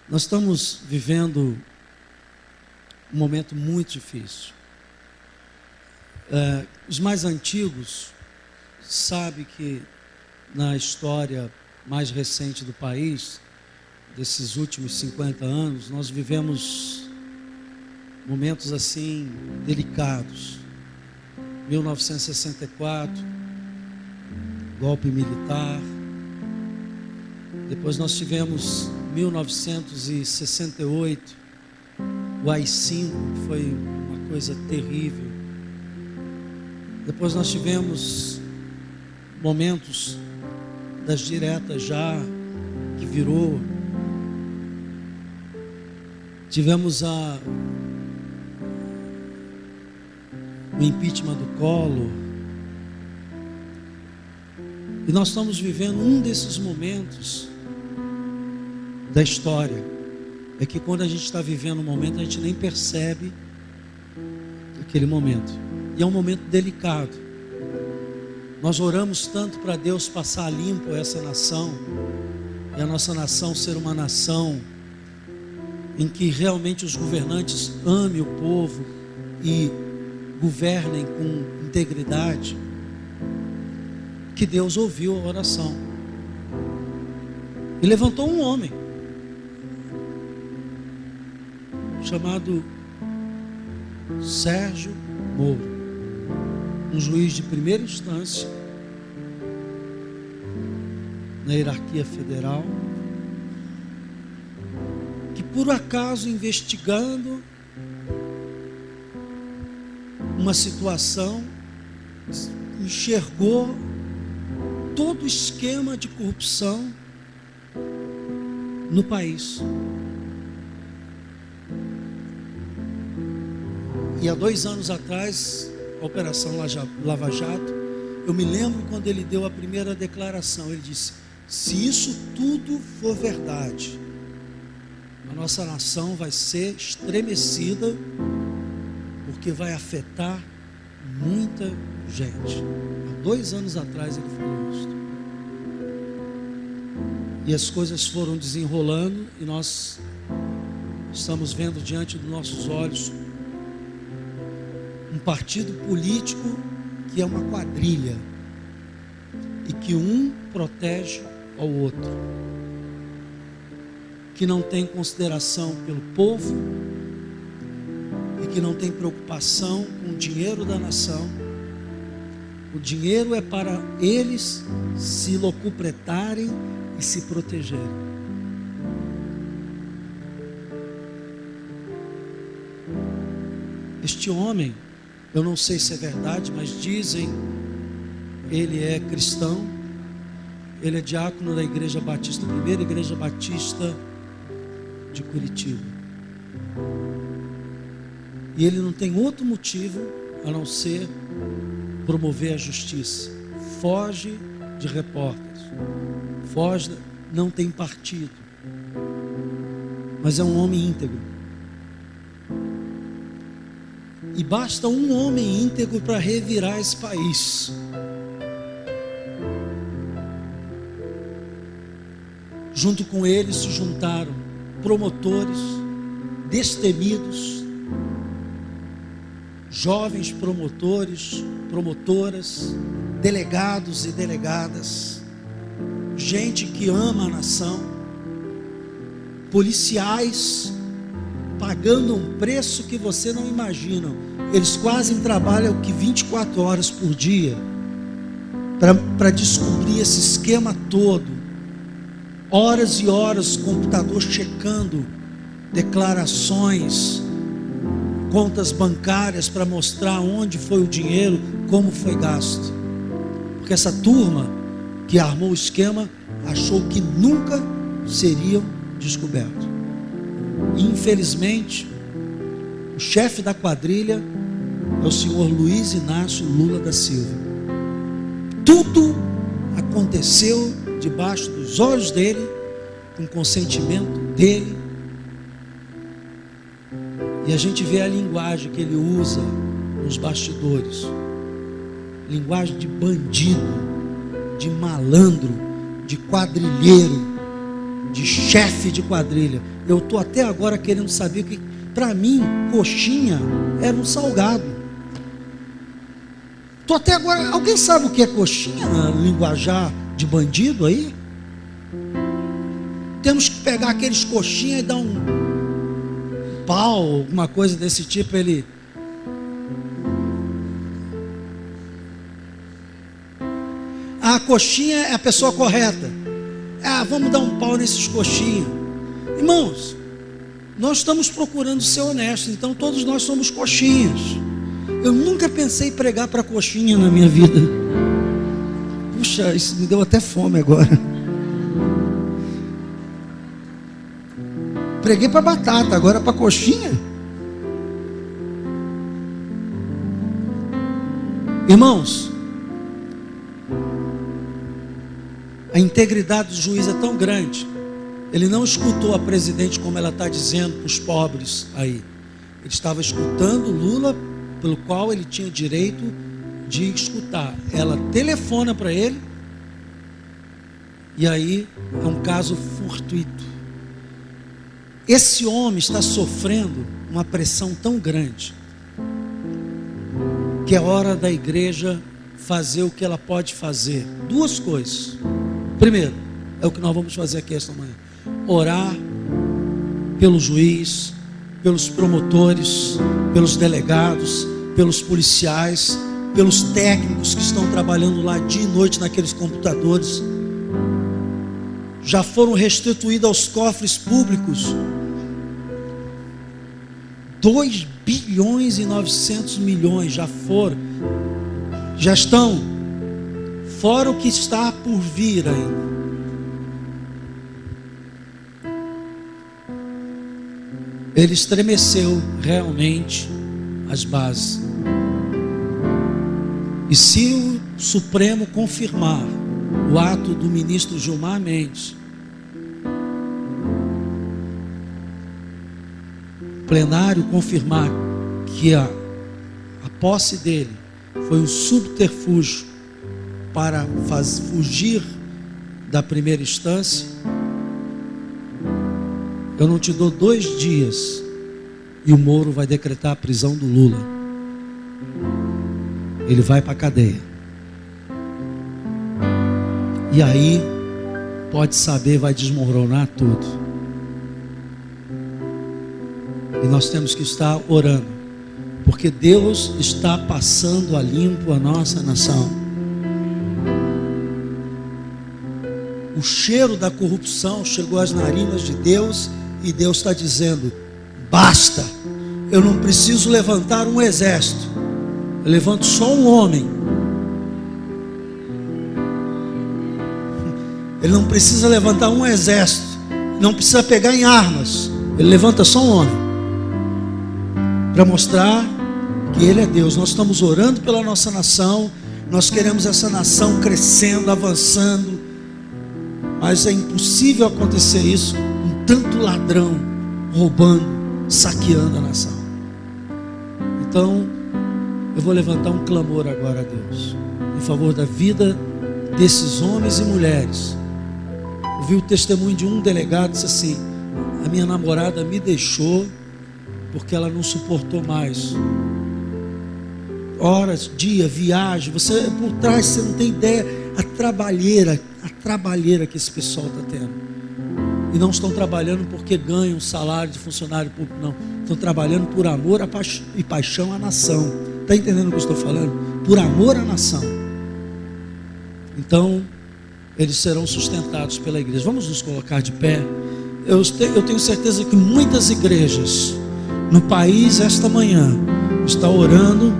Nós estamos vivendo um momento muito difícil. Os mais antigos sabem que na história mais recente do país, desses últimos 50 anos, nós vivemos momentos assim delicados. 1964, golpe militar. Depois nós tivemos 1968, o AI-5, foi uma coisa terrível. Depois nós tivemos momentos das diretas já, que virou. Tivemos o impeachment do Collor. E nós estamos vivendo um desses momentos da história. É que quando a gente está vivendo um momento, a gente nem percebe aquele momento. E é um momento delicado. Nós oramos tanto para Deus passar limpo essa nação, e a nossa nação ser uma nação em que realmente os governantes amem o povo e governem com integridade, que Deus ouviu a oração e levantou um homem chamado Sérgio Moro, um juiz de primeira instância na hierarquia federal, que por acaso, investigando uma situação, enxergou todo o esquema de corrupção no país. E há 2 anos atrás, a Operação Lava Jato, eu me lembro quando ele deu a primeira declaração. Ele disse: se isso tudo for verdade, a nossa nação vai ser estremecida, porque vai afetar muita gente. Há 2 anos atrás ele falou isso. E as coisas foram desenrolando, e nós estamos vendo diante dos nossos olhos um partido político que é uma quadrilha, e que um protege ao outro, que não tem consideração pelo povo, e que não tem preocupação com o dinheiro da nação. O dinheiro é para eles se locupletarem e se protegerem. Este homem, eu não sei se é verdade, mas dizem, ele é cristão, ele é diácono da Igreja Batista, primeira Igreja Batista de Curitiba. E ele não tem outro motivo a não ser promover a justiça. Foge de repórteres, foge, não tem partido, mas é um homem íntegro. E basta um homem íntegro para revirar esse país. Junto com ele se juntaram promotores destemidos, jovens promotores, promotoras, delegados e delegadas, gente que ama a nação, policiais pagando um preço que você não imagina. Eles quase trabalham 24 horas por dia para descobrir esse esquema todo. Horas e horas, computador checando declarações, contas bancárias para mostrar onde foi o dinheiro, como foi gasto. Porque essa turma que armou o esquema achou que nunca seriam descobertos. Infelizmente, o chefe da quadrilha é o senhor Luiz Inácio Lula da Silva. Tudo aconteceu debaixo dos olhos dele, com consentimento dele. E a gente vê a linguagem que ele usa nos bastidores. Linguagem de bandido, de malandro, de quadrilheiro. de chefe de quadrilha. Eu estou até agora querendo saber que, para mim, coxinha era um salgado. Estou até agora. Alguém sabe o que é coxinha na linguajar de bandido aí? Temos que pegar aqueles coxinhas e dar um pau, alguma coisa desse tipo. A coxinha é a pessoa correta. Vamos dar um pau nesses coxinhas. Irmãos, nós estamos procurando ser honestos, então todos nós somos coxinhas. Eu nunca pensei em pregar para coxinha na minha vida. Puxa, isso me deu até fome agora. Preguei para batata, agora para coxinha. Irmãos, a integridade do juiz é tão grande. Ele não escutou a presidente como ela está dizendo para os pobres aí. Ele estava escutando Lula, pelo qual ele tinha direito de escutar. Ela telefona para ele, e aí é um caso fortuito. Esse homem está sofrendo uma pressão tão grande, que é hora da igreja fazer o que ela pode fazer. Duas coisas. Primeiro, é o que nós vamos fazer aqui esta manhã: orar pelo juiz, pelos promotores, pelos delegados, pelos policiais, pelos técnicos que estão trabalhando lá dia e noite naqueles computadores. Já foram restituídos aos cofres públicos 2 bilhões e 900 milhões, já estão, fora o que está por vir ainda. Ele estremeceu realmente as bases. E se o Supremo confirmar o ato do ministro Gilmar Mendes, o plenário confirmar que a posse dele foi um subterfúgio para fugir da primeira instância, eu não te dou 2 dias e o Moro vai decretar a prisão do Lula. Ele vai para a cadeia. E aí, pode saber, vai desmoronar tudo. E nós temos que estar orando, porque Deus está passando a limpo a nossa nação. O cheiro da corrupção chegou às narinas de Deus, e Deus está dizendo: basta, eu não preciso levantar um exército, eu levanto só um homem. Ele não precisa levantar um exército, não precisa pegar em armas, ele levanta só um homem, para mostrar que Ele é Deus. Nós estamos orando pela nossa nação, nós queremos essa nação crescendo, avançando, mas é impossível acontecer isso com tanto ladrão roubando, saqueando a nação. Então, eu vou levantar um clamor agora a Deus, em favor da vida desses homens e mulheres. Ouvi o testemunho de um delegado, disse assim: a minha namorada me deixou porque ela não suportou mais. Horas, dia, viagem, você por trás, você não tem ideia a trabalheira que esse pessoal está tendo. E não estão trabalhando porque ganham salário de funcionário público, não. Estão trabalhando por amor e paixão à nação. Está entendendo o que eu estou falando? Por amor à nação. Então, eles serão sustentados pela igreja. Vamos nos colocar de pé. Eu tenho certeza que muitas igrejas no país esta manhã estão orando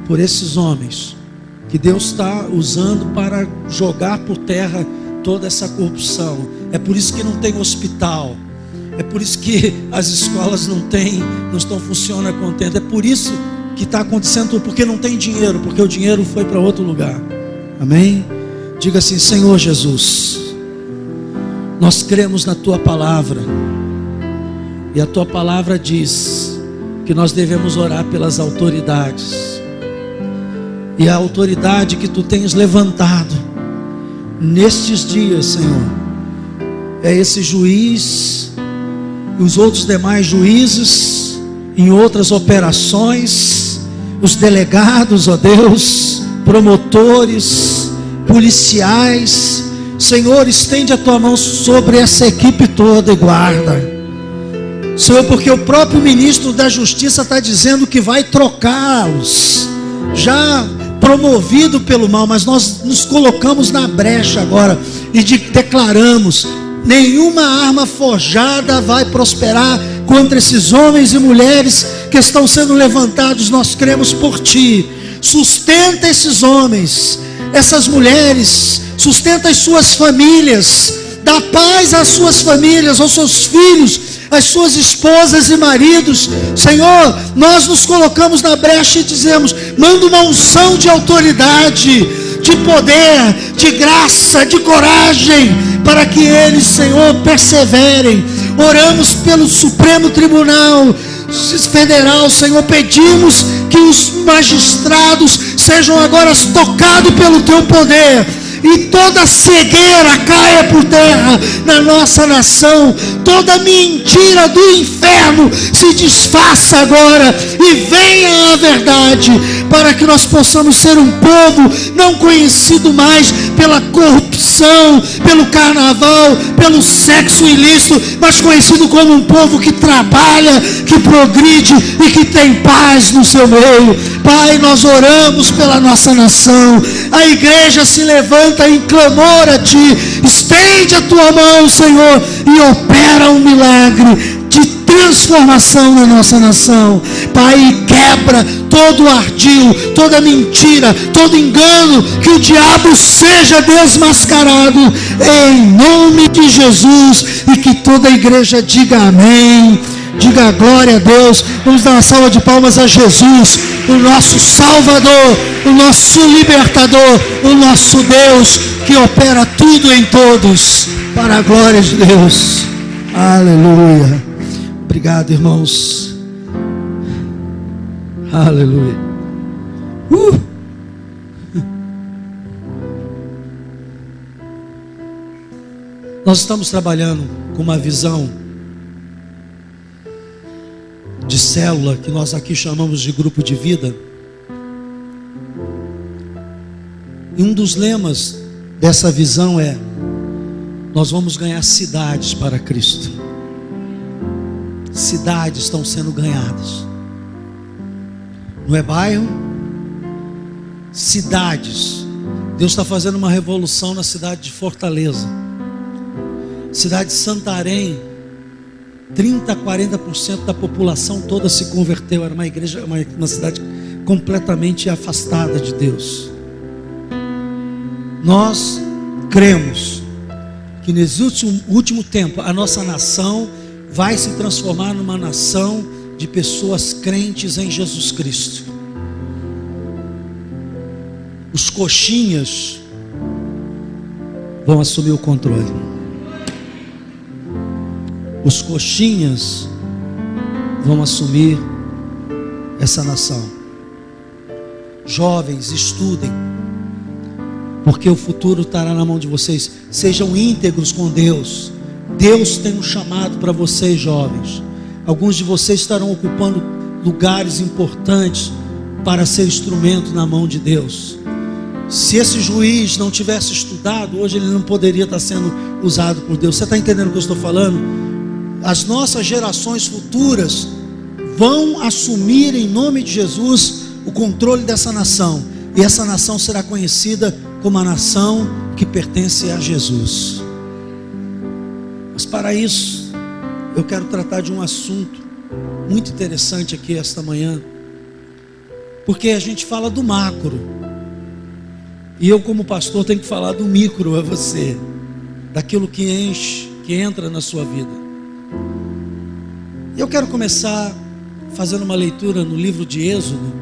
por esses homens que Deus está usando para jogar por terra toda essa corrupção. É por isso que não tem hospital, é por isso que as escolas não estão funcionando contente, é por isso que está acontecendo tudo, porque não tem dinheiro, porque o dinheiro foi para outro lugar. Amém? Diga assim: Senhor Jesus, nós cremos na Tua palavra, e a Tua palavra diz que nós devemos orar pelas autoridades, e a autoridade que Tu tens levantado nestes dias, Senhor, é esse juiz e os outros demais juízes em outras operações, os delegados, ó Deus, promotores, policiais. Senhor, estende a tua mão sobre essa equipe toda e guarda, Senhor, porque o próprio ministro da Justiça está dizendo que vai trocá-los, já promovido pelo mal, mas nós nos colocamos na brecha agora e declaramos: nenhuma arma forjada vai prosperar contra esses homens e mulheres que estão sendo levantados. Nós cremos por Ti. Sustenta esses homens, essas mulheres, sustenta as suas famílias, dá paz às suas famílias, aos seus filhos, às suas esposas e maridos. Senhor, nós nos colocamos na brecha e dizemos: manda uma unção de autoridade, de poder, de graça, de coragem, para que eles, Senhor, perseverem. Oramos pelo Supremo Tribunal Federal, Senhor, pedimos que os magistrados sejam agora tocados pelo Teu poder, e toda cegueira caia por terra na nossa nação, toda mentira do inferno se desfaça agora e venha a verdade, para que nós possamos ser um povo não conhecido mais pela corrupção, pelo carnaval, pelo sexo ilícito, mas conhecido como um povo que trabalha, que progride e que tem paz no seu meio. Pai, nós oramos pela nossa nação, a igreja se levanta em clamor a Ti. Estende a Tua mão, Senhor, e opera um milagre de transformação na nossa nação. Pai, quebra todo o ardil, toda mentira, todo engano, que o diabo seja desmascarado em nome de Jesus, e que toda a igreja diga amém, diga glória a Deus. Vamos dar uma salva de palmas a Jesus, o nosso Salvador, o nosso Libertador, o nosso Deus que opera tudo em todos, para a glória de Deus. Aleluia. Obrigado, irmãos. Aleluia. Nós estamos trabalhando com uma visão de célula, que nós aqui chamamos de grupo de vida. E um dos lemas dessa visão é: nós vamos ganhar cidades para Cristo. Cidades estão sendo ganhadas. Não é bairro? Cidades. Deus está fazendo uma revolução na cidade de Fortaleza. Cidade de Santarém, 30% a 40% da população toda se converteu. Era uma igreja, uma cidade completamente afastada de Deus. Nós cremos que nesse último tempo a nossa nação vai se transformar numa nação de pessoas crentes em Jesus Cristo. Os coxinhas vão assumir o controle. Os coxinhas vão assumir essa nação. Jovens, estudem, porque o futuro estará na mão de vocês. Sejam íntegros com Deus. Deus tem um chamado para vocês, jovens. Alguns de vocês estarão ocupando lugares importantes para ser instrumento na mão de Deus. Se esse juiz não tivesse estudado, hoje ele não poderia estar sendo usado por Deus. Você está entendendo o que eu estou falando? As nossas gerações futuras vão assumir em nome de Jesus o controle dessa nação, e essa nação será conhecida como a nação que pertence a Jesus. Mas para isso eu quero tratar de um assunto muito interessante aqui esta manhã, porque a gente fala do macro, e eu como pastor tenho que falar do micro a você, daquilo que enche, que entra na sua vida. Eu quero começar fazendo uma leitura no livro de Êxodo,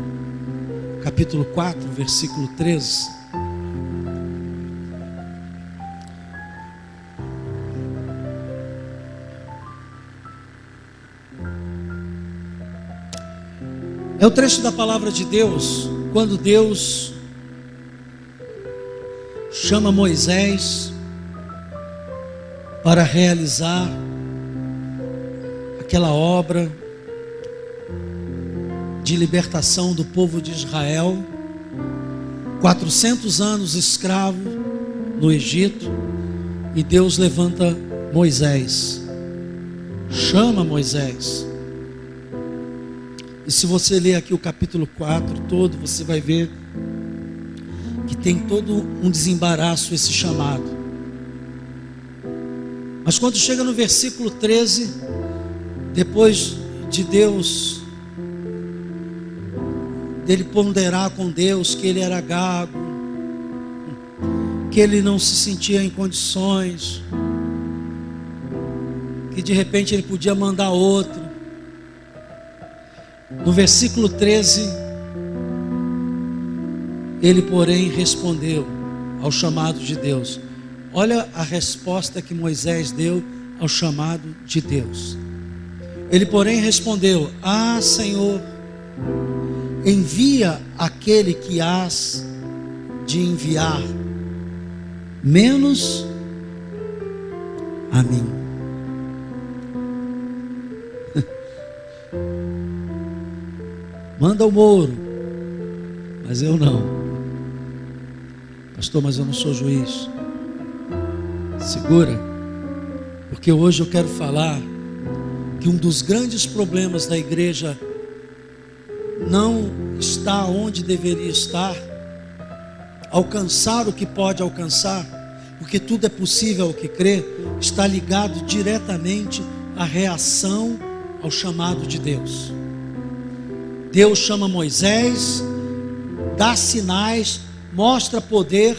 capítulo 4, versículo 13. É o trecho da palavra de Deus, quando Deus chama Moisés para realizar aquela obra de libertação do povo de Israel, 400 anos escravo no Egito, e Deus levanta Moisés, chama Moisés. E se você ler aqui o capítulo 4 todo, você vai ver que tem todo um desembaraço esse chamado. Mas quando chega no versículo 13, depois de Deus, dele ponderar com Deus que ele era gago, que ele não se sentia em condições, que de repente ele podia mandar outro. No versículo 13, ele porém respondeu ao chamado de Deus. Olha a resposta que Moisés deu ao chamado de Deus. Ele porém respondeu: Ah, Senhor, envia aquele que hás de enviar, menos a mim. Manda o Moro, mas eu não. Pastor, mas eu não sou juiz. Segura, porque hoje eu quero falar que um dos grandes problemas da igreja não está onde deveria estar, alcançar o que pode alcançar, porque tudo é possível ao que crê, está ligado diretamente à reação ao chamado de Deus. Deus chama Moisés, dá sinais, mostra poder.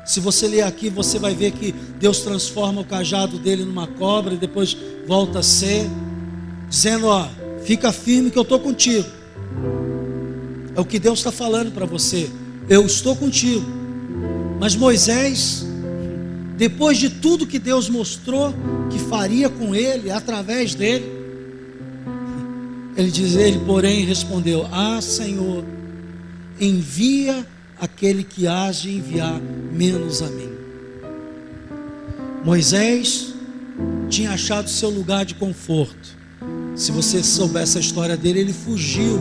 Se você ler aqui, você vai ver que Deus transforma o cajado dele numa cobra e depois volta a ser, dizendo: ó, fica firme que eu estou contigo. É o que Deus está falando para você: eu estou contigo. Mas Moisés, depois de tudo que Deus mostrou que faria com ele, através dele, ele porém respondeu: Ah, Senhor, envia aquele que hás de enviar, menos a mim. Moisés tinha achado seu lugar de conforto. Se você soubesse a história dele, ele fugiu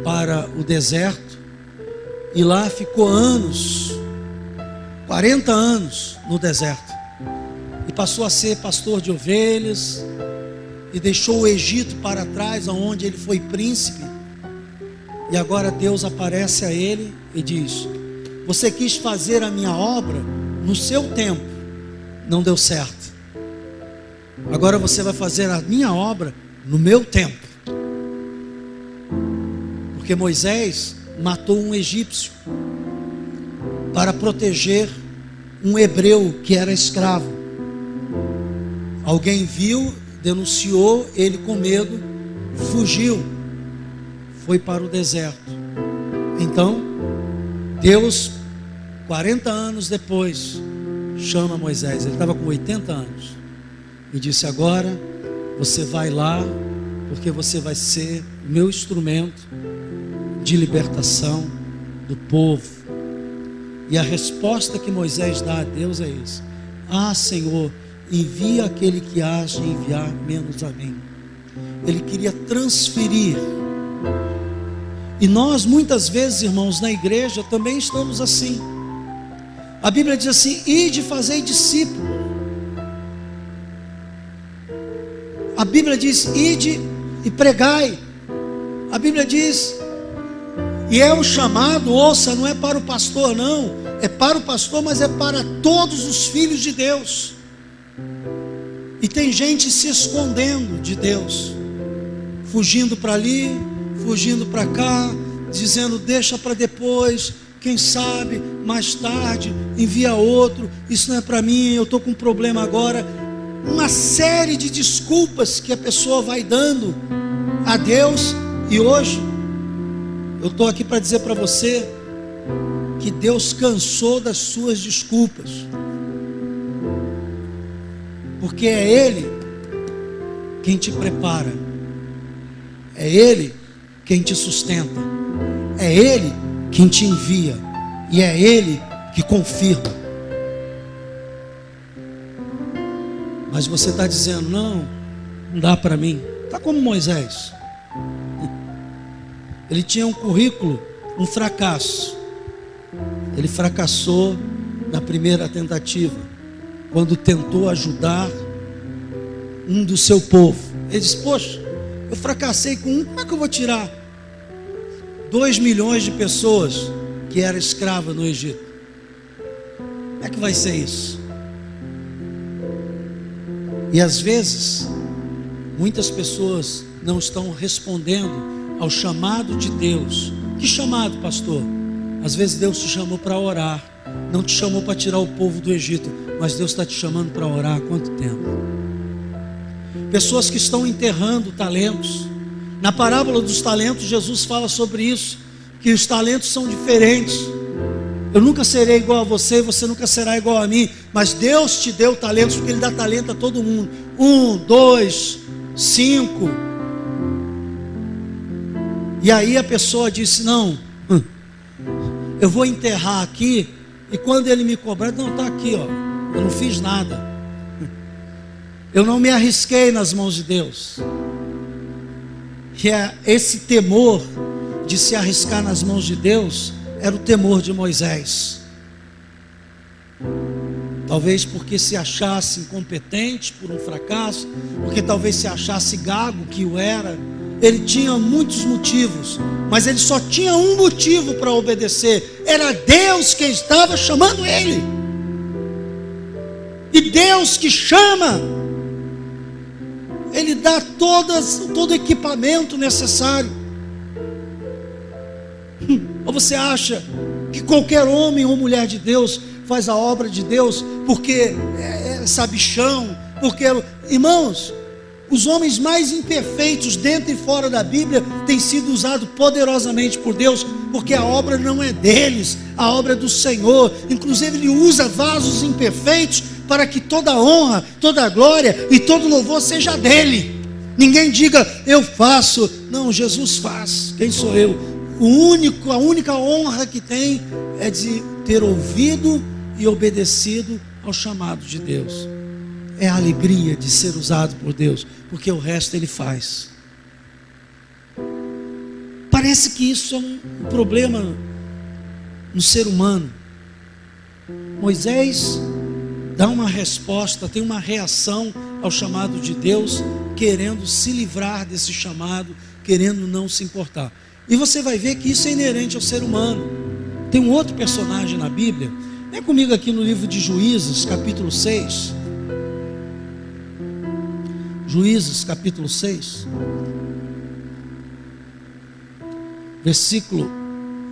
para o deserto e lá ficou anos, 40 anos no deserto, e passou a ser pastor de ovelhas, e deixou o Egito para trás, onde ele foi príncipe. E agora Deus aparece a ele e diz: você quis fazer a minha obra no seu tempo, não deu certo. Agora você vai fazer a minha obra no meu tempo. Porque Moisés matou um egípcio para proteger um hebreu que era escravo. Alguém viu, denunciou, ele com medo fugiu, foi para o deserto. Então Deus, 40 anos depois, chama Moisés. Ele estava com 80 anos e disse: agora você vai lá, porque você vai ser o meu instrumento de libertação do povo. E a resposta que Moisés dá a Deus é isso: Ah, Senhor, envia aquele que hás de enviar, menos a mim. Ele queria transferir. E nós muitas vezes, irmãos, na igreja também estamos assim. A Bíblia diz assim: ide fazei discípulo. A Bíblia diz: ide e pregai. A Bíblia diz, e é um chamado, ouça, não é para o pastor não, é para o pastor, mas é para todos os filhos de Deus. E tem gente se escondendo de Deus, fugindo para ali, fugindo para cá, dizendo: deixa para depois, quem sabe, mais tarde, envia outro, isso não é para mim, eu estou com um problema agora. Uma série de desculpas que a pessoa vai dando a Deus. E hoje eu estou aqui para dizer para você que Deus cansou das suas desculpas, porque é Ele quem te prepara, é Ele quem te sustenta, é Ele quem te envia, e é Ele que confirma. Mas você está dizendo, não dá para mim. Está como Moisés. Ele tinha um currículo, um fracasso. Ele fracassou na primeira tentativa, quando tentou ajudar um do seu povo. Ele disse, poxa, eu fracassei com um, como é que eu vou tirar 2 milhões de pessoas que eram escravas no Egito? Como é que vai ser isso? E às vezes, muitas pessoas não estão respondendo ao chamado de Deus. Que chamado, pastor? Às vezes Deus te chamou para orar, não te chamou para tirar o povo do Egito, mas Deus está te chamando para orar há quanto tempo? Pessoas que estão enterrando talentos. Na parábola dos talentos, Jesus fala sobre isso, que os talentos são diferentes. Eu nunca serei igual a você, você nunca será igual a mim, mas Deus te deu talentos, porque Ele dá talento a todo mundo. 1, 2, 5. E aí a pessoa disse, não, eu vou enterrar aqui, e quando ele me cobrar, não, está aqui, ó, eu não fiz nada, eu não me arrisquei nas mãos de Deus. Que é esse temor de se arriscar nas mãos de Deus, era o temor de Moisés. Talvez porque se achasse incompetente por um fracasso, porque talvez se achasse gago, que o era. Ele tinha muitos motivos, mas ele só tinha um motivo para obedecer. Era Deus quem estava chamando ele. E Deus que chama, Ele dá todo o equipamento necessário. Ou você acha que qualquer homem ou mulher de Deus faz a obra de Deus porque é sabichão? Porque, irmãos, os homens mais imperfeitos dentro e fora da Bíblia têm sido usados poderosamente por Deus, porque a obra não é deles, a obra é do Senhor. Inclusive Ele usa vasos imperfeitos para que toda honra, toda glória e todo louvor seja dele. Ninguém diga, eu faço. Não, Jesus faz. Quem sou eu? A única honra que tem é de ter ouvido e obedecido ao chamado de Deus. É a alegria de ser usado por Deus, porque o resto Ele faz. Parece que isso é um problema no ser humano. Moisés dá uma resposta, tem uma reação ao chamado de Deus, querendo se livrar desse chamado, querendo não se importar. E você vai ver que isso é inerente ao ser humano. Tem um outro personagem na Bíblia. Vem comigo aqui no livro de Juízes, capítulo 6. Juízes, capítulo 6, versículo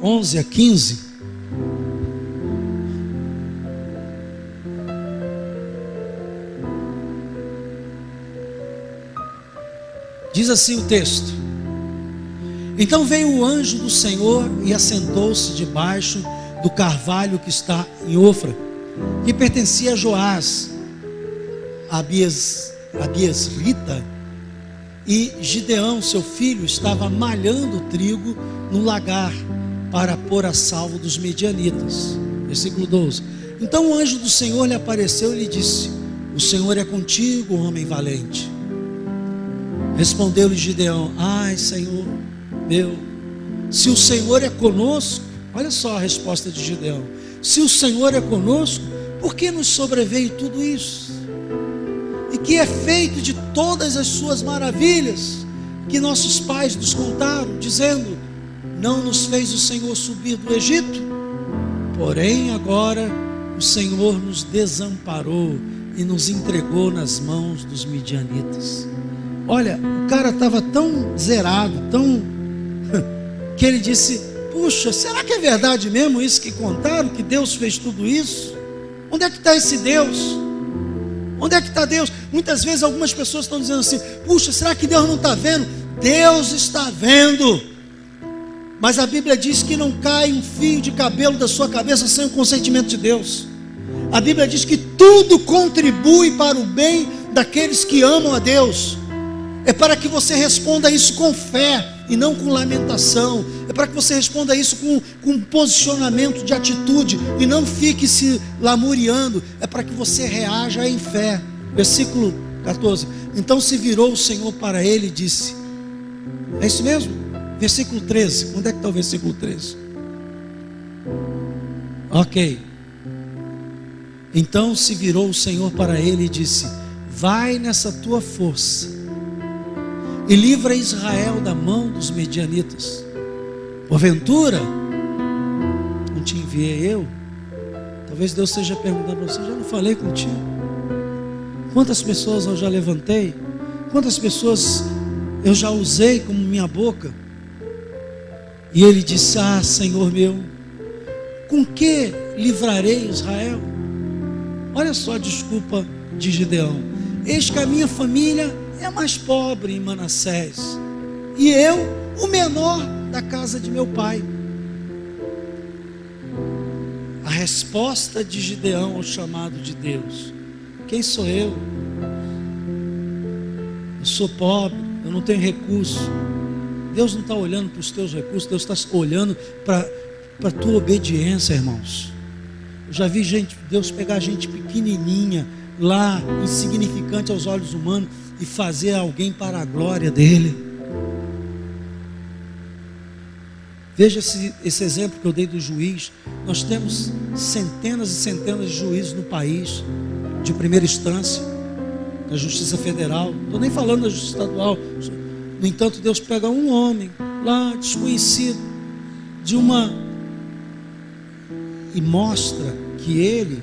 11 a 15. Diz assim o texto: Então veio o anjo do Senhor e assentou-se debaixo do carvalho que está em Ofra, que pertencia a Joás, Abiesrita, e Gideão, seu filho, estava malhando trigo no lagar para pôr a salvo dos medianitas. Versículo 12. Então o anjo do Senhor lhe apareceu e lhe disse: O Senhor é contigo, homem valente. Respondeu-lhe Gideão: Ai, Senhor meu, se o Senhor é conosco. Olha só a resposta de Gideão: se o Senhor é conosco, por que nos sobreveio tudo isso? E que é feito de todas as suas maravilhas que nossos pais nos contaram, dizendo: não nos fez o Senhor subir do Egito? Porém agora o Senhor nos desamparou e nos entregou nas mãos dos midianitas. Olha, o cara estava tão zerado, que ele disse: puxa, será que é verdade mesmo isso que contaram, que Deus fez tudo isso? Onde é que está esse Deus? Onde é que está Deus? Muitas vezes algumas pessoas estão dizendo assim: puxa, será que Deus não está vendo? Deus está vendo, mas a Bíblia diz que não cai um fio de cabelo da sua cabeça sem o consentimento de Deus. A Bíblia diz que tudo contribui para o bem daqueles que amam a Deus. É para que você responda isso com fé e não com lamentação. É para que você responda isso com posicionamento de atitude e não fique se lamuriando. É para que você reaja em fé. Versículo 14. Então se virou o Senhor para ele e disse, é isso mesmo? Versículo 13, onde é que está o versículo 13? Ok. Então se virou o Senhor para ele e disse, vai nessa tua força e livra Israel da mão dos medianitas. Porventura não te enviei eu? Talvez Deus esteja perguntando para você, já não falei contigo? Quantas pessoas eu já levantei? Quantas pessoas eu já usei como minha boca? E ele disse, ah, Senhor meu, com que livrarei Israel? Olha só a desculpa de Gideão. Eis que a minha família é a mais pobre em Manassés, e eu, o menor da casa de meu pai. A resposta de Gideão ao chamado de Deus: quem sou eu? Eu sou pobre, eu não tenho recurso. Deus não está olhando para os teus recursos, Deus está olhando para a tua obediência, irmãos. Eu já vi Deus pegar gente pequenininha lá, insignificante aos olhos humanos, e fazer alguém para a glória dele. Veja esse exemplo que eu dei do juiz. Nós temos centenas e centenas de juízes no país, de primeira instância, da Justiça Federal, não estou nem falando da Justiça Estadual. No entanto, Deus pega um homem lá, desconhecido, e mostra que ele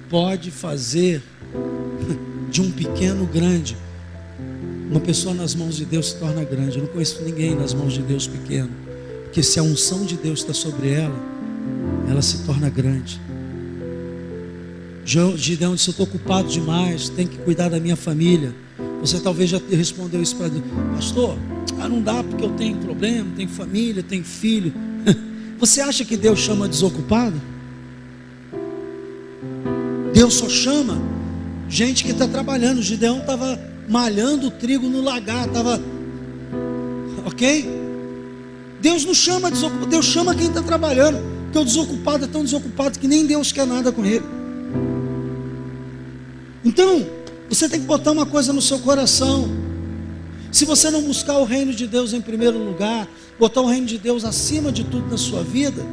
pode fazer de um pequeno grande. Uma pessoa nas mãos de Deus se torna grande. Eu não conheço ninguém nas mãos de Deus pequeno, porque se a unção de Deus está sobre ela, ela se torna grande. Gideão disse, eu estou ocupado demais, tenho que cuidar da minha família. Você talvez já respondeu isso para Deus: pastor, não dá porque eu tenho problema, tenho família, tenho filho. Você acha que Deus chama desocupado? Deus só chama gente que está trabalhando. Gideão estava malhando o trigo no lagar, ok? Deus não chama desocupado, Deus chama quem está trabalhando, porque o desocupado é tão desocupado que nem Deus quer nada com ele. Então, você tem que botar uma coisa no seu coração: se você não buscar o reino de Deus em primeiro lugar, botar o reino de Deus acima de tudo na sua vida,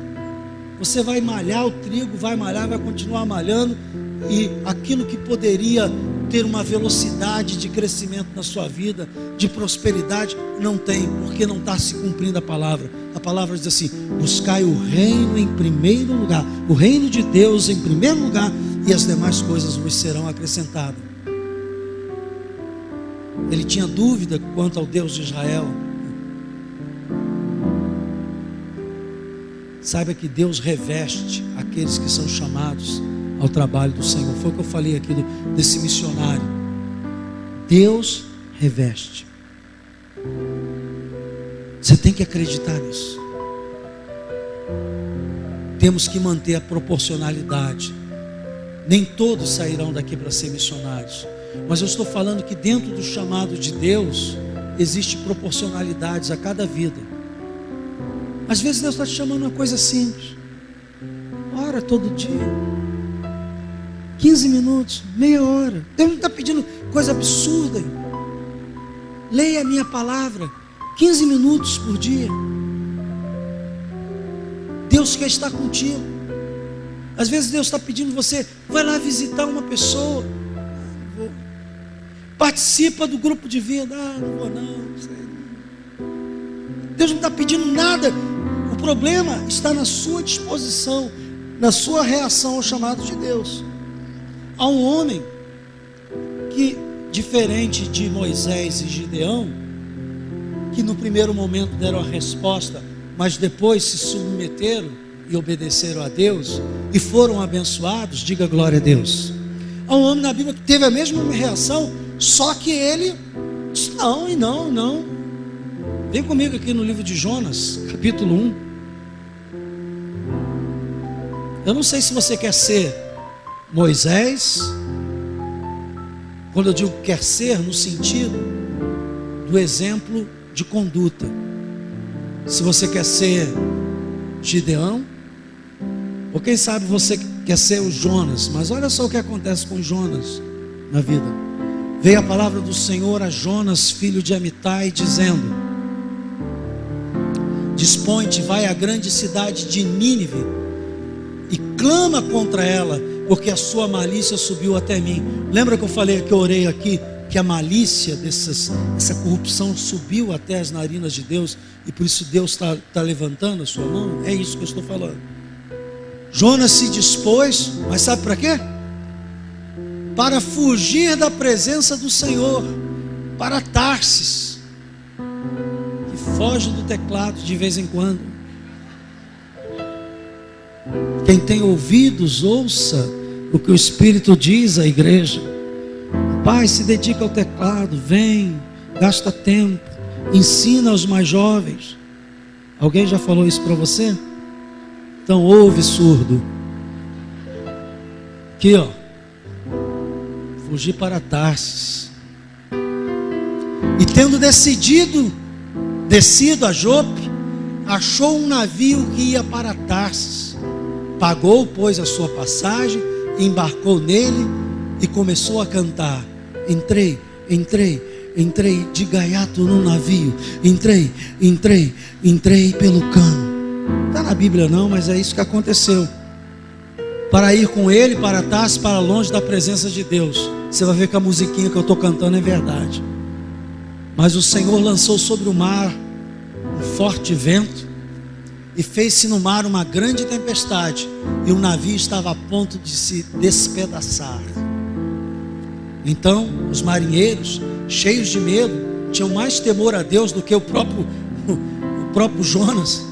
você vai malhar o trigo, vai continuar malhando, e aquilo que poderia ter uma velocidade de crescimento na sua vida, de prosperidade, não tem, porque não está se cumprindo a palavra. A palavra diz assim: buscai o reino em primeiro lugar, o reino de Deus em primeiro lugar, e as demais coisas vos serão acrescentadas. Ele tinha dúvida quanto ao Deus de Israel. Saiba que Deus reveste aqueles que são chamados ao trabalho do Senhor. Foi o que eu falei aqui desse missionário. Deus reveste. Você tem que acreditar nisso. Temos que manter a proporcionalidade. Nem todos sairão daqui para ser missionários, mas eu estou falando que dentro do chamado de Deus existe proporcionalidades a cada vida. Às vezes Deus está te chamando uma coisa simples. Ora todo dia, 15 minutos, meia hora. Deus não está pedindo coisa absurda. Leia a minha palavra 15 minutos por dia. Deus quer estar contigo. Às vezes Deus está pedindo você, vai lá visitar uma pessoa. Não vou. Participa do grupo de vida. Não vou não. Deus não está pedindo nada. O problema está na sua disposição, na sua reação ao chamado de Deus. Há um homem que, diferente de Moisés e Gideão, que no primeiro momento deram a resposta, mas depois se submeteram e obedeceram a Deus e foram abençoados. Diga glória a Deus. Há um homem na Bíblia que teve a mesma reação, só que ele disse não e não, não. Vem comigo aqui no livro de Jonas, capítulo 1. Eu não sei se você quer ser Moisés, quando eu digo quer ser, no sentido do exemplo de conduta. Se você quer ser Gideão, ou quem sabe você quer ser o Jonas. Mas olha só o que acontece com Jonas na vida. veio a palavra do Senhor a Jonas, filho de Amitai, dizendo: dispõe-te, vai à grande cidade de Nínive e clama contra ela, porque a sua malícia subiu até mim. Lembra que eu falei, que eu orei aqui, que a malícia essa corrupção subiu até as narinas de Deus, e por isso Deus está levantando a sua mão? É isso que eu estou falando. Jonas se dispôs, mas sabe para quê? Para fugir da presença do Senhor, para Tarsis, que foge do teclado de vez em quando. Quem tem ouvidos, ouça o que o Espírito diz à igreja. Pai, se dedica ao teclado, vem, gasta tempo, ensina aos mais jovens. Alguém já falou isso para você? Então ouve, surdo. Aqui, ó. Fugir para Tarsis. E tendo descido a Jope, achou um navio que ia para Tarsis. Pagou, pois, a sua passagem, embarcou nele e começou a cantar: entrei de gaiato no navio, entrei pelo cano. Não está na Bíblia não, mas é isso que aconteceu. Para ir com ele para Tarsis, para longe da presença de Deus. Você vai ver que a musiquinha que eu estou cantando é verdade. Mas o Senhor lançou sobre o mar um forte vento, e fez-se no mar uma grande tempestade, e o navio estava a ponto de se despedaçar. Então os marinheiros, cheios de medo, tinham mais temor a Deus do que o próprio Jonas.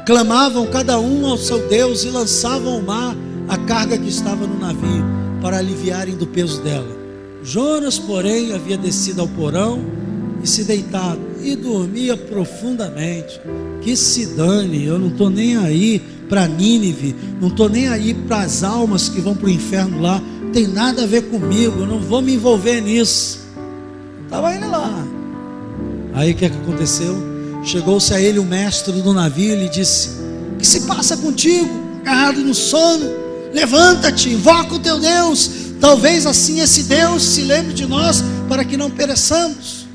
Clamavam cada um ao seu Deus e lançavam ao mar a carga que estava no navio, para aliviarem do peso dela. Jonas, porém, havia descido ao porão e se deitado, e dormia profundamente. Que se dane, eu não estou nem aí para Nínive, não estou nem aí para as almas que vão para o inferno lá, não tem nada a ver comigo, eu não vou me envolver nisso. Estava ele lá. Aí o que aconteceu? Chegou-se a ele o mestre do navio e lhe disse: o que se passa contigo, agarrado no sono? Levanta-te, invoca o teu Deus, talvez assim esse Deus se lembre de nós, para que não pereçamos.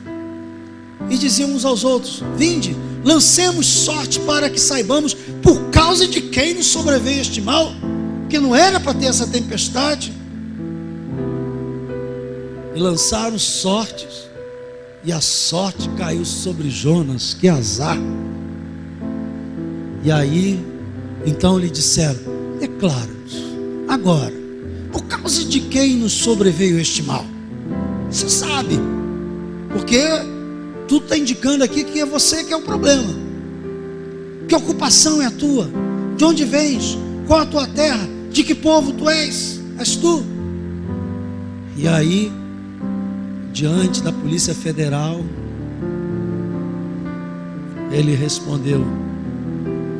E diziam uns aos outros: vinde, lancemos sorte para que saibamos por causa de quem nos sobreveio este mal, que não era para ter essa tempestade. E lançaram sortes, e a sorte caiu sobre Jonas. Que azar. E aí então lhe disseram: declara-nos agora, por causa de quem nos sobreveio este mal? Você sabe, porque tudo está indicando aqui que é você que é o problema. Que ocupação é a tua? De onde vens? Qual a tua terra? De que povo tu és? És tu? E aí, diante da Polícia Federal, ele respondeu: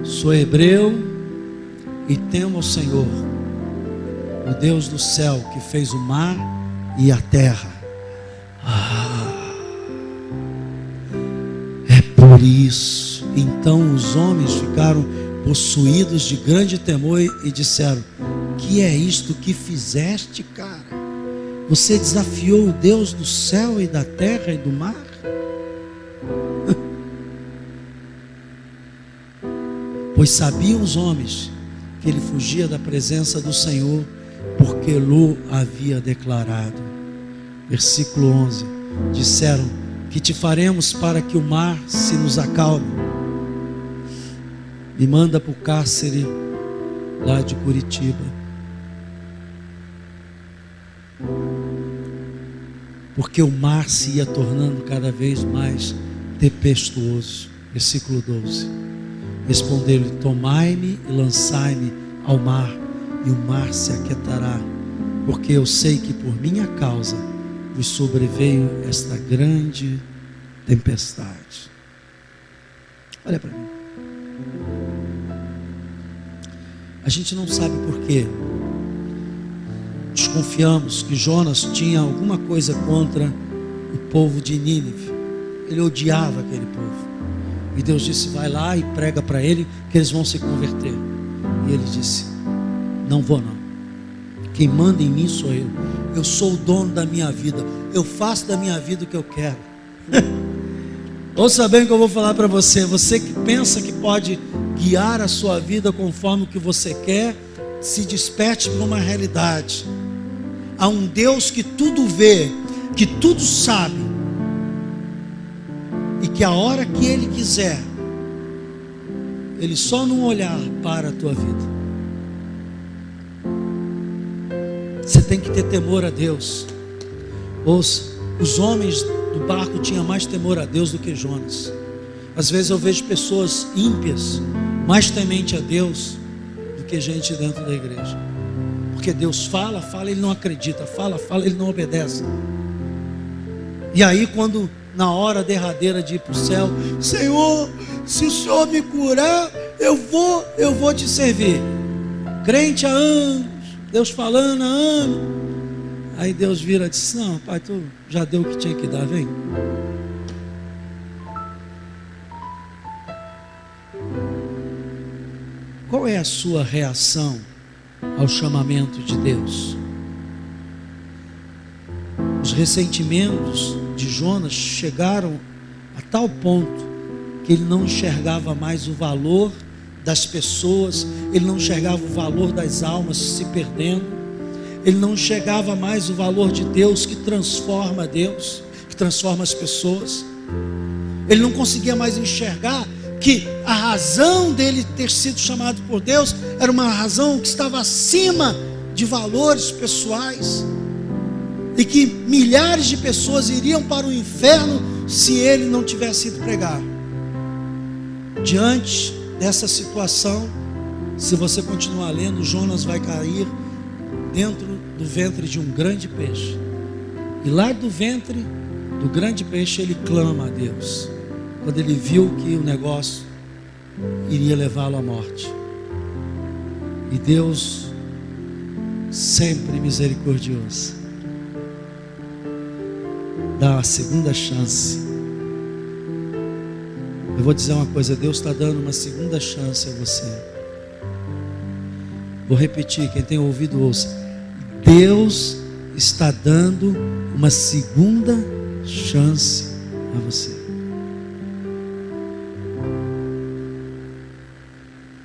sou hebreu e temo ao Senhor, o Deus do céu, que fez o mar e a terra. Por isso, então os homens ficaram possuídos de grande temor e disseram: que é isto que fizeste, cara? Você desafiou o Deus do céu e da terra e do mar? Pois sabiam os homens que ele fugia da presença do Senhor, porque Lô havia declarado. Versículo 11: disseram: que te faremos para que o mar se nos acalme? Me manda para o cárcere lá de Curitiba. Porque o mar se ia tornando cada vez mais tempestuoso. Versículo 12: respondeu-lhe: tomai-me e lançai-me ao mar, e o mar se aquietará, porque eu sei que por minha causa vos sobreveio esta grande tempestade. Olha para mim. A gente não sabe por quê. Desconfiamos que Jonas tinha alguma coisa contra o povo de Nínive. Ele odiava aquele povo. E Deus disse: vai lá e prega para ele que eles vão se converter. E ele disse: não vou não. Quem manda em mim sou eu. Eu sou o dono da minha vida. Eu faço da minha vida o que eu quero. Ouça bem o que eu vou falar para você. Você que pensa que pode guiar a sua vida conforme o que você quer, se desperte para uma realidade. Há um Deus que tudo vê, que tudo sabe, e que a hora que Ele quiser, Ele só não olhar para a tua vida. Você tem que ter temor a Deus. Ouça, os homens do barco tinham mais temor a Deus do que Jonas. Às vezes eu vejo pessoas ímpias, mais temente a Deus do que gente dentro da igreja. Porque Deus fala, ele não acredita, fala, ele não obedece. E aí quando na hora derradeira de ir para o céu, Senhor, se o Senhor me curar, eu vou te servir. Crente há anos, Deus falando há anos. Aí Deus vira e diz: não, pai, tu já deu o que tinha que dar, vem. Qual é a sua reação ao chamamento de Deus? Os ressentimentos de Jonas chegaram a tal ponto que ele não enxergava mais o valor das pessoas, ele não enxergava o valor das almas se perdendo, ele não enxergava mais o valor de Deus que transforma as pessoas. Ele não conseguia mais enxergar que a razão dele ter sido chamado por Deus era uma razão que estava acima de valores pessoais, e que milhares de pessoas iriam para o inferno se ele não tivesse ido pregar. Diante dessa situação, se você continuar lendo, Jonas vai cair dentro do ventre de um grande peixe, e lá do ventre do grande peixe ele clama a Deus, quando ele viu que o negócio iria levá-lo à morte. E Deus, sempre misericordioso, dá uma segunda chance. Eu vou dizer uma coisa: Deus está dando uma segunda chance a você. Vou repetir, quem tem ouvido ouça. Deus está dando uma segunda chance a você.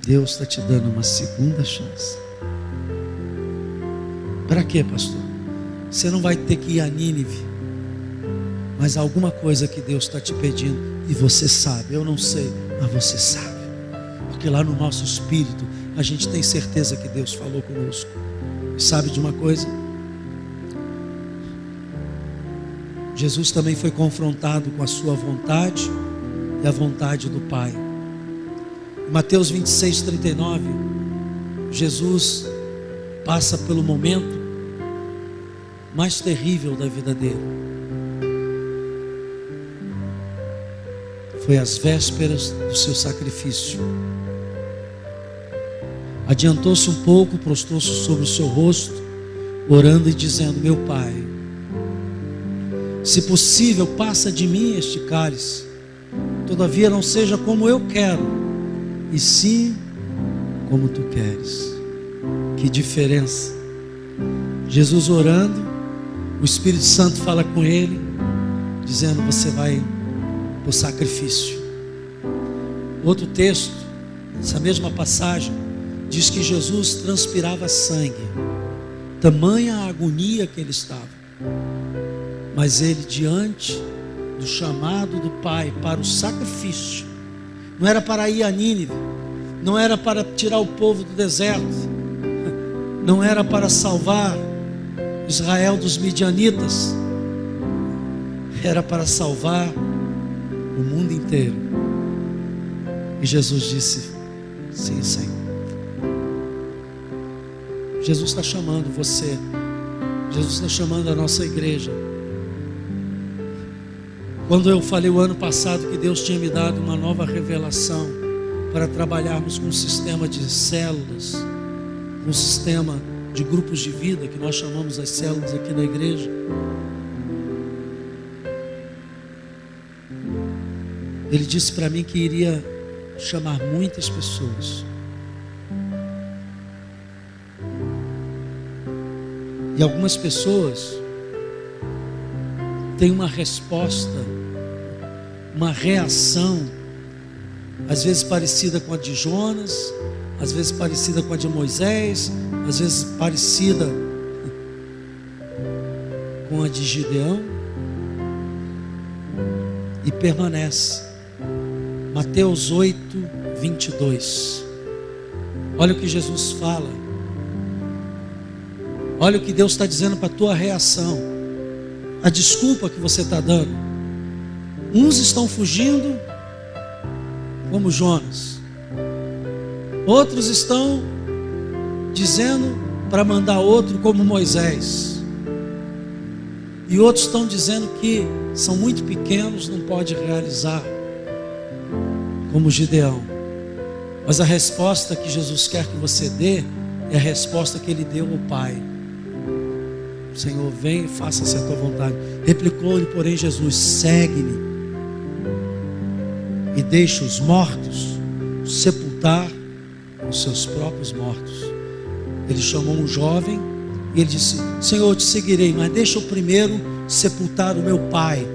Deus está te dando uma segunda chance. Para quê, pastor? Você não vai ter que ir a Nínive, mas alguma coisa que Deus está te pedindo, e você sabe. Eu não sei, mas você sabe, porque lá no nosso espírito a gente tem certeza que Deus falou conosco. E sabe de uma coisa? Jesus também foi confrontado com a sua vontade e a vontade do Pai. Em Mateus 26:39, Jesus passa pelo momento mais terrível da vida dele. Foi às vésperas do seu sacrifício. Adiantou-se um pouco, prostrou-se sobre o seu rosto, orando e dizendo: meu Pai, se possível, passa de mim este cálice, todavia não seja como eu quero, e sim como tu queres. Que diferença! Jesus orando, o Espírito Santo fala com ele, dizendo: você vai para o sacrifício. Outro texto, essa mesma passagem, diz que Jesus transpirava sangue, tamanha a agonia que ele estava. Mas ele, diante do chamado do Pai para o sacrifício, não era para ir a Nínive, não era para tirar o povo do deserto, não era para salvar Israel dos midianitas, era para salvar o mundo inteiro. E Jesus disse: sim, Senhor. Jesus está chamando você, Jesus está chamando a nossa igreja. Quando eu falei o ano passado que Deus tinha me dado uma nova revelação para trabalharmos com um sistema de células, um sistema de grupos de vida, que nós chamamos as células aqui na igreja, Ele disse para mim que iria chamar muitas pessoas. E algumas pessoas têm uma resposta, uma reação, às vezes parecida com a de Jonas, às vezes parecida com a de Moisés, às vezes parecida com a de Gideão, e permanece. Mateus 8, 22. Olha o que Jesus fala. Olha o que Deus está dizendo para a tua reação. A desculpa que você está dando. Uns estão fugindo, como Jonas. Outros estão dizendo para mandar outro, como Moisés. E outros estão dizendo que são muito pequenos, não pode realizar, como Gideão. Mas a resposta que Jesus quer que você dê é a resposta que ele deu ao Pai. Senhor, vem e faça-se a tua vontade. Replicou-lhe, porém, Jesus: segue-me e deixa os mortos sepultar os seus próprios mortos. Ele chamou um jovem e ele disse: Senhor, eu te seguirei, mas deixa eu primeiro sepultar o meu pai.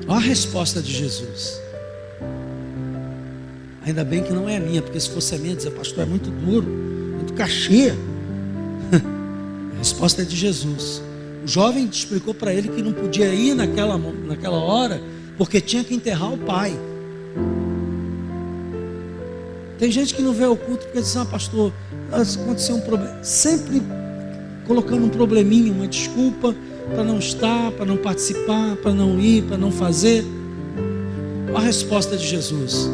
Olha a resposta de Jesus. Ainda bem que não é a minha, porque se fosse a minha, dizer: pastor, é muito duro, muito cachê. A resposta é de Jesus. O jovem explicou para ele que não podia ir naquela hora, porque tinha que enterrar o pai. Tem gente que não vê o culto porque diz: pastor, aconteceu um problema. Sempre colocando um probleminha, uma desculpa para não estar, para não participar, para não ir, para não fazer. Olha a resposta de Jesus: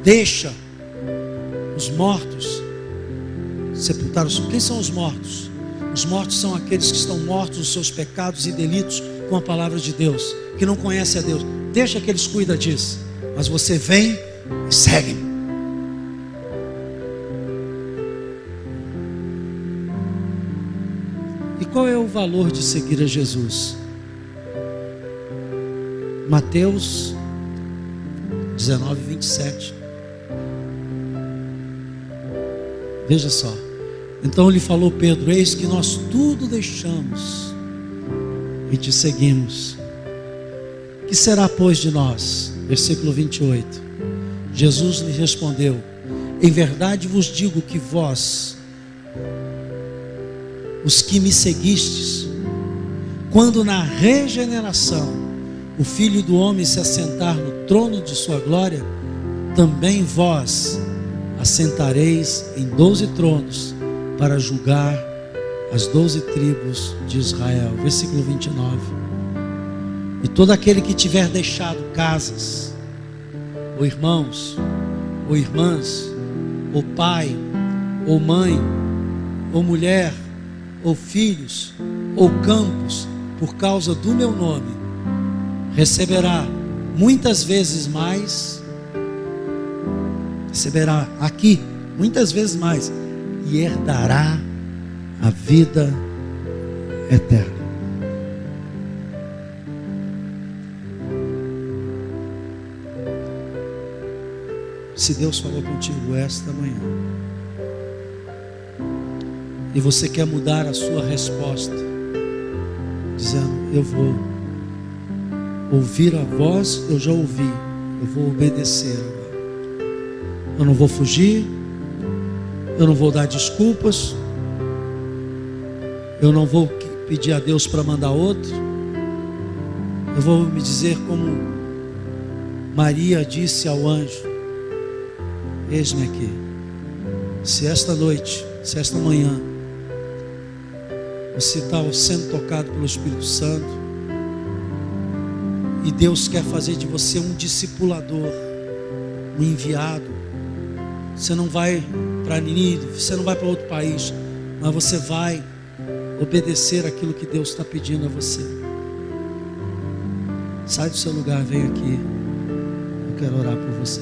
deixa os mortos sepultar os... Quem são os mortos? Os mortos são aqueles que estão mortos nos seus pecados e delitos com a palavra de Deus, que não conhecem a Deus. Deixa que eles cuidam disso, mas você vem e segue-me. E qual é o valor de seguir a Jesus? Mateus 19, 27. Veja só. Então lhe falou Pedro: eis que nós tudo deixamos e te seguimos. Que será, pois, de nós? Versículo 28. Jesus lhe respondeu: em verdade vos digo que vós, os que me seguistes, quando na regeneração o Filho do Homem se assentar no trono de sua glória, também vós assentareis em 12 tronos para julgar as 12 tribos de Israel. Versículo 29. E todo aquele que tiver deixado casas, ou irmãos, ou irmãs, ou pai, ou mãe, ou mulher, ou filhos, ou campos, por causa do meu nome, receberá muitas vezes mais, receberá aqui muitas vezes mais, e herdará a vida eterna. Se Deus falou contigo esta manhã, e você quer mudar a sua resposta, dizendo: eu vou ouvir a voz, eu já ouvi, eu vou obedecer agora. Eu não vou fugir, eu não vou dar desculpas, eu não vou pedir a Deus para mandar outro. Eu vou me dizer como Maria disse ao anjo: eis-me aqui. Se esta noite, se esta manhã você está sendo tocado pelo Espírito Santo e Deus quer fazer de você um discipulador, um enviado, você não vai para Nínive, você não vai para outro país, mas você vai obedecer aquilo que Deus está pedindo a você. Sai do seu lugar, vem aqui, eu quero orar por você.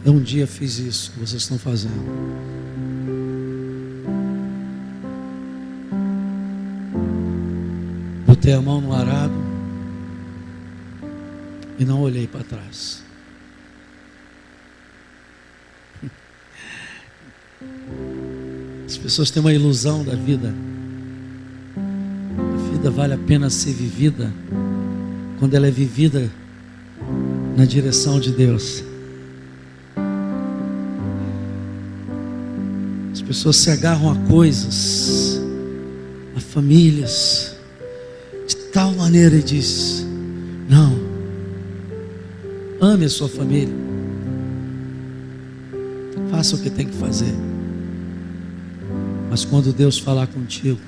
Eu um dia fiz isso que vocês estão fazendo. Botei a mão no arado e não olhei para trás. As pessoas têm uma ilusão da vida. A vida vale a pena ser vivida quando ela é vivida na direção de Deus. As pessoas se agarram a coisas, a famílias, de tal maneira e diz: não, ame a sua família, faça o que tem que fazer. Mas quando Deus falar contigo,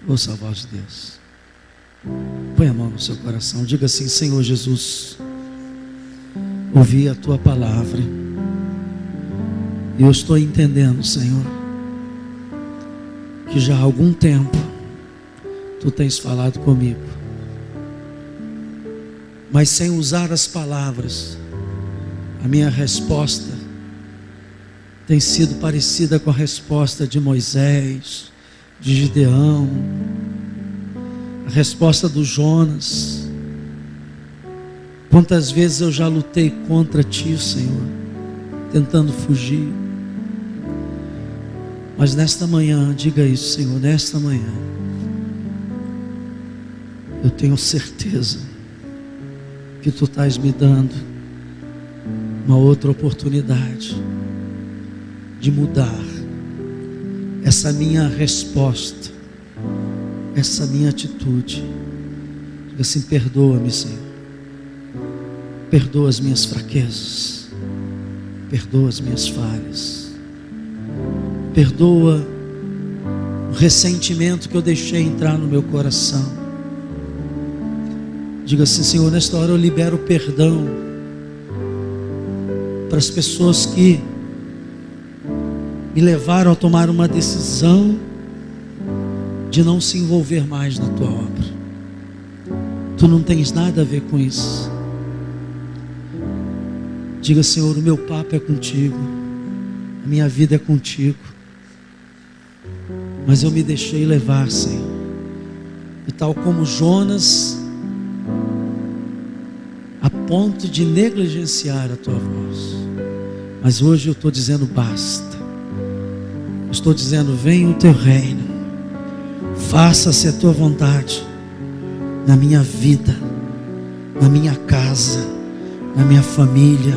ouça a voz de Deus. Põe a mão no seu coração, diga assim: Senhor Jesus, ouvi a tua palavra e eu estou entendendo, Senhor, que já há algum tempo tu tens falado comigo, mas sem usar as palavras, a minha resposta tem sido parecida com a resposta de Moisés, de Gideão, a resposta do Jonas. Quantas vezes eu já lutei contra ti, Senhor, tentando fugir. Mas nesta manhã, diga isso, Senhor, nesta manhã, eu tenho certeza que tu estás me dando uma outra oportunidade de mudar essa minha resposta, essa minha atitude. Diga assim: perdoa-me, Senhor. Perdoa as minhas fraquezas, perdoa as minhas falhas, perdoa o ressentimento que eu deixei entrar no meu coração. Diga assim: Senhor, nesta hora eu libero perdão para as pessoas que me levaram a tomar uma decisão de não se envolver mais na tua obra. Tu não tens nada a ver com isso. Diga: Senhor, o meu papo é contigo, a minha vida é contigo, mas eu me deixei levar, Senhor, e tal como Jonas, a ponto de negligenciar a tua voz. Mas hoje eu estou dizendo basta. Estou dizendo: venha o teu reino, faça-se a tua vontade na minha vida, na minha casa, na minha família,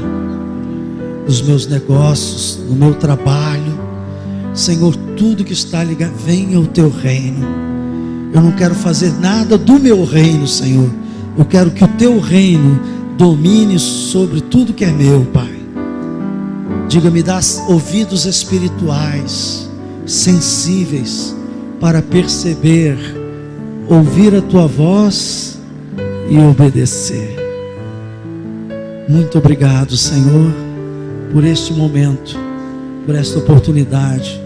nos meus negócios, no meu trabalho. Senhor, tudo que está ligado, venha o teu reino. Eu não quero fazer nada do meu reino, Senhor. Eu quero que o teu reino domine sobre tudo que é meu, Pai. Diga: me dá ouvidos espirituais, sensíveis, para perceber, ouvir a tua voz e obedecer. Muito obrigado, Senhor, por este momento, por esta oportunidade,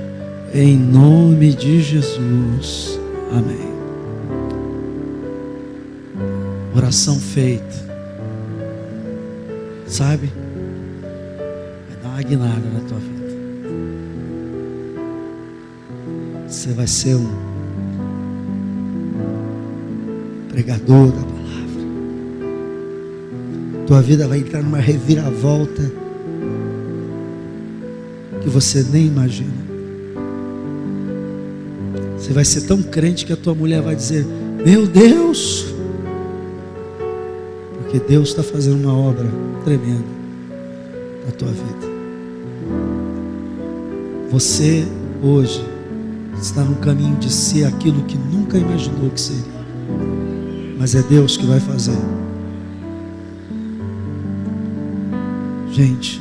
em nome de Jesus, amém. Oração feita, sabe? Vai dar uma guinada na tua vida. Você vai ser um pregador da palavra. Tua vida vai entrar numa reviravolta que você nem imagina. Você vai ser tão crente que a tua mulher vai dizer: meu Deus, porque Deus está fazendo uma obra tremenda na tua vida. Você hoje está no caminho de ser aquilo que nunca imaginou que seria, mas é Deus que vai fazer. Gente,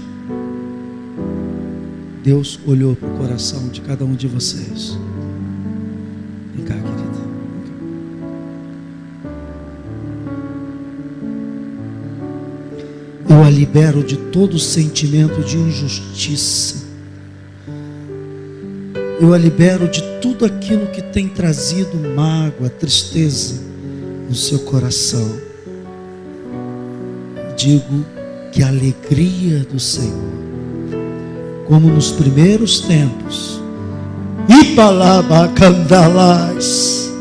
Deus olhou para o coração de cada um de vocês. Vem cá, querida. Eu a libero de todo sentimento de injustiça. Eu a libero de tudo aquilo que tem trazido mágoa, tristeza no seu coração. Digo: que a alegria do Senhor, como nos primeiros tempos, Ipalabacandalás,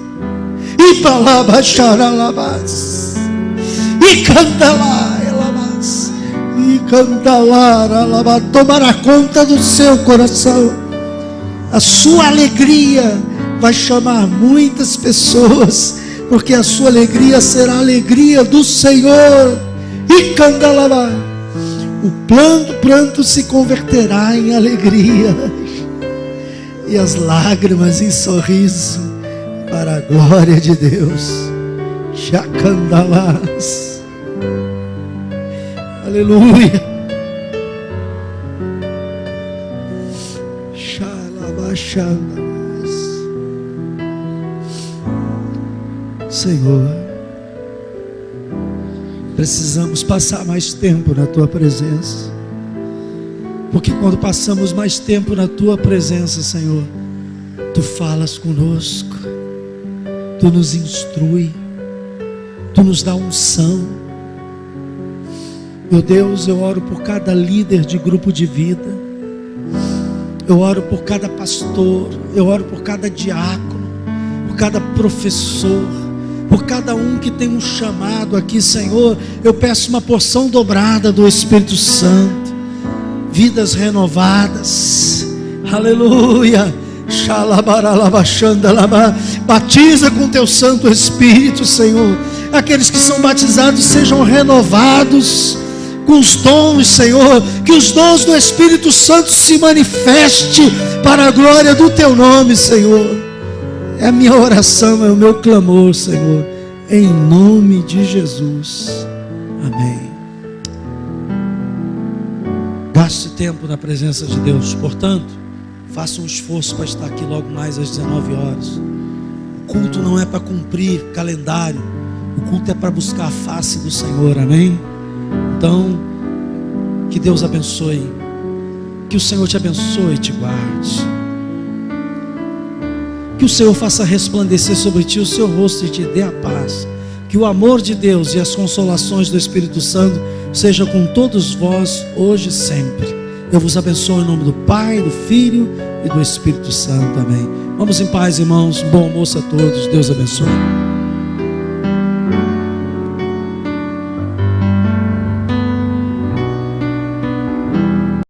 Ipalabacharalabás, Icandalaralabás, Icandalaralabás, tomará conta do seu coração. A sua alegria vai chamar muitas pessoas, porque a sua alegria será a alegria do Senhor. Icandalará, o pranto se converterá em alegria, e as lágrimas em sorriso, para a glória de Deus. Chacandalás, aleluia. Xalabachandalás. Senhor, precisamos passar mais tempo na Tua presença, porque quando passamos mais tempo na Tua presença, Senhor, Tu falas conosco, Tu nos instrui, Tu nos dá unção. Meu Deus, eu oro por cada líder de grupo de vida, eu oro por cada pastor, eu oro por cada diácono, por cada professor, por cada um que tem um chamado aqui, Senhor. Eu peço uma porção dobrada do Espírito Santo, vidas renovadas, aleluia. Batiza com Teu Santo Espírito, Senhor. Aqueles que são batizados sejam renovados com os dons, Senhor. Que os dons do Espírito Santo se manifeste para a glória do Teu nome, Senhor. É a minha oração, é o meu clamor, Senhor, em nome de Jesus, amém. Gaste tempo na presença de Deus, portanto, faça um esforço para estar aqui logo mais às 19 horas. O culto não é para cumprir calendário, o culto é para buscar a face do Senhor, amém? Então, que Deus abençoe, que o Senhor te abençoe e te guarde, que o Senhor faça resplandecer sobre ti o seu rosto e te dê a paz. Que o amor de Deus e as consolações do Espírito Santo seja com todos vós, hoje e sempre. Eu vos abençoo em nome do Pai, do Filho e do Espírito Santo. Amém. Vamos em paz, irmãos. Bom almoço a todos. Deus abençoe.